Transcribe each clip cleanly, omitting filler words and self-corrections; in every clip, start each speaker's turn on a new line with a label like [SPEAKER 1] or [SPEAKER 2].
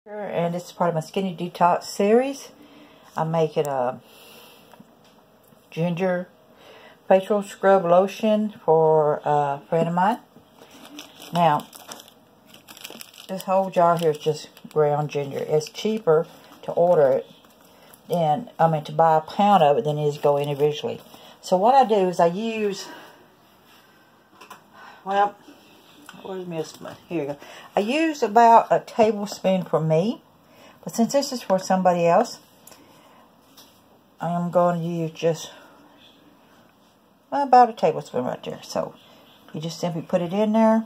[SPEAKER 1] And this is part of my Skinny Detox series. I'm making a ginger facial scrub lotion for a friend of mine. Now, this whole jar here is just ground ginger. It's cheaper to order it than, to buy a pound of it than it is go individually. So what I do is I use, well, where's my spoon? Here you go. I use about a tablespoon for me, but since this is for somebody else, I am going to use just about a tablespoon right there. So you just simply put it in there,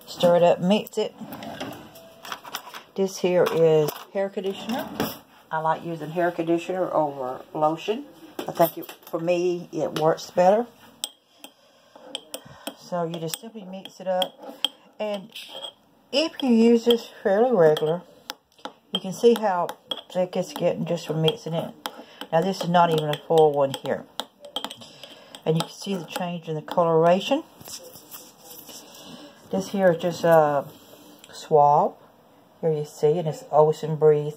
[SPEAKER 1] stir it up, mix it. This here is hair conditioner. I like using hair conditioner over lotion. I think for me it works better. So you just simply mix it up, and if you use this fairly regular, you can see how thick it's getting just from mixing it. Now this is not even a full one here, and you can see the change in the coloration. This here is just a swab. Here you see, and it's Ocean Breeze.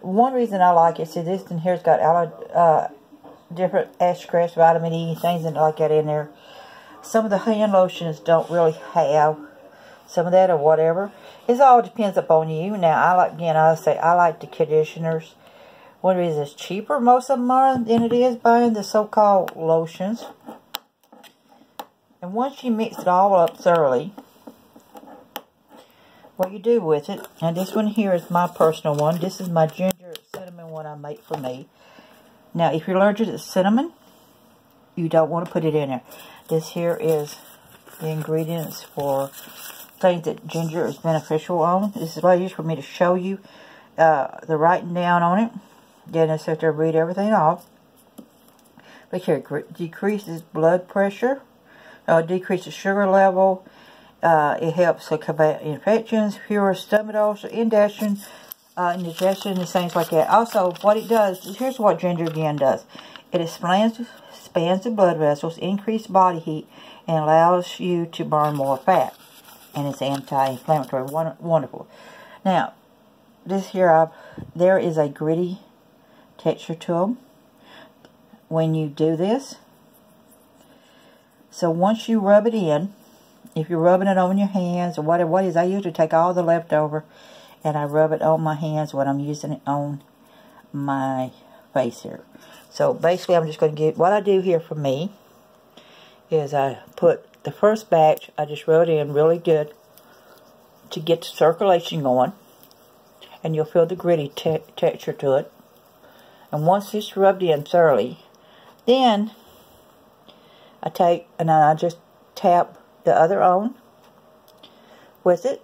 [SPEAKER 1] One reason I like it, see this in here's got different extracts, vitamin E, things like that in there. Some of the hand lotions don't really have some of that or whatever. It all depends upon you. Now, I like the conditioners. One reason it's cheaper, most of them are, than it is buying the so-called lotions. And once you mix it all up thoroughly, what you do with it, and this one here is my personal one. This is my ginger cinnamon one I make for me. Now, if you're allergic to cinnamon, you don't want to put it in there. This here is the ingredients for things that ginger is beneficial on. This is what I use for me to show you the writing down on it. Then I sit there and read everything off. Look here, decreases blood pressure, decreases sugar level. It helps to combat infections, fewer stomach ulcers, indigestion, and things like that. Also, what it does, here's what ginger again does. It expands the blood vessels, increases body heat, and allows you to burn more fat. And it's anti-inflammatory. Wonderful. Now, this here, there is a gritty texture to them when you do this. So once you rub it in, if you're rubbing it on your hands or whatever, I usually take all the leftover and I rub it on my hands when I'm using it on my face here. So basically I'm just going to get, what I do here for me is I put the first batch, I just rub it in really good to get the circulation going, and you'll feel the gritty texture to it. And once it's rubbed in thoroughly, then I take and I just tap the other on with it.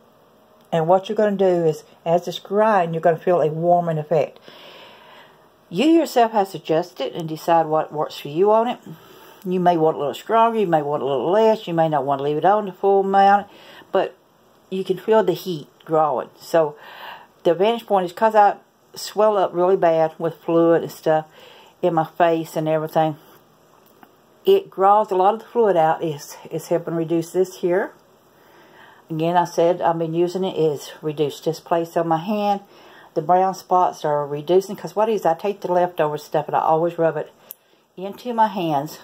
[SPEAKER 1] And what you're going to do is, as it's grind, you're going to feel a warming effect. You yourself have to adjust it and decide what works for you on it. You may want a little stronger, you may want a little less, you may not want to leave it on the full amount, but you can feel the heat growing. So the advantage point is because I swell up really bad with fluid and stuff in my face and everything, it draws a lot of the fluid out. It's helping reduce this here. Again, I said I've been using it is reduce displace on my hand. The brown spots are reducing because what it is, I take the leftover stuff and I always rub it into my hands,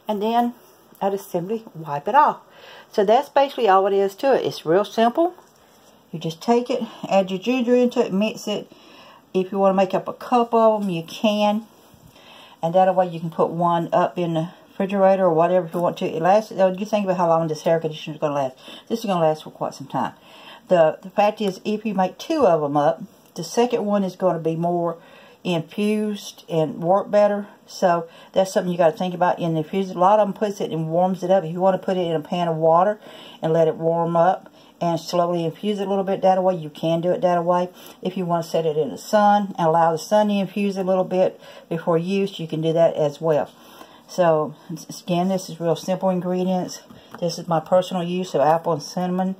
[SPEAKER 1] and then I just simply wipe it off. So that's basically all it is to it. It's real simple. You just take it, add your ginger into it, mix it. If you want to make up a cup of them, you can. And that way you can put one up in the refrigerator or whatever if you want to. It lasts, you think about how long this hair conditioner is going to last. This is going to last for quite some time. The fact is, if you make two of them up, the second one is going to be more infused and work better. So that's something you got to think about in the infused. A lot of them puts it and warms it up. If you want to put it in a pan of water and let it warm up and slowly infuse it a little bit that way, you can do it that way. If you want to set it in the sun and allow the sun to infuse it a little bit before use, you can do that as well. So again, this is real simple ingredients. This is my personal use of apple and cinnamon.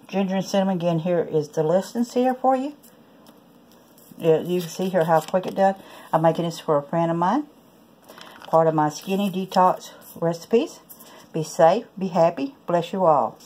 [SPEAKER 1] Ginger and cinnamon. Again, here is the listings here for you. You can see here how quick it does. I'm making this for a friend of mine. Part of my Skinny Detox recipes. Be safe, be happy, bless you all.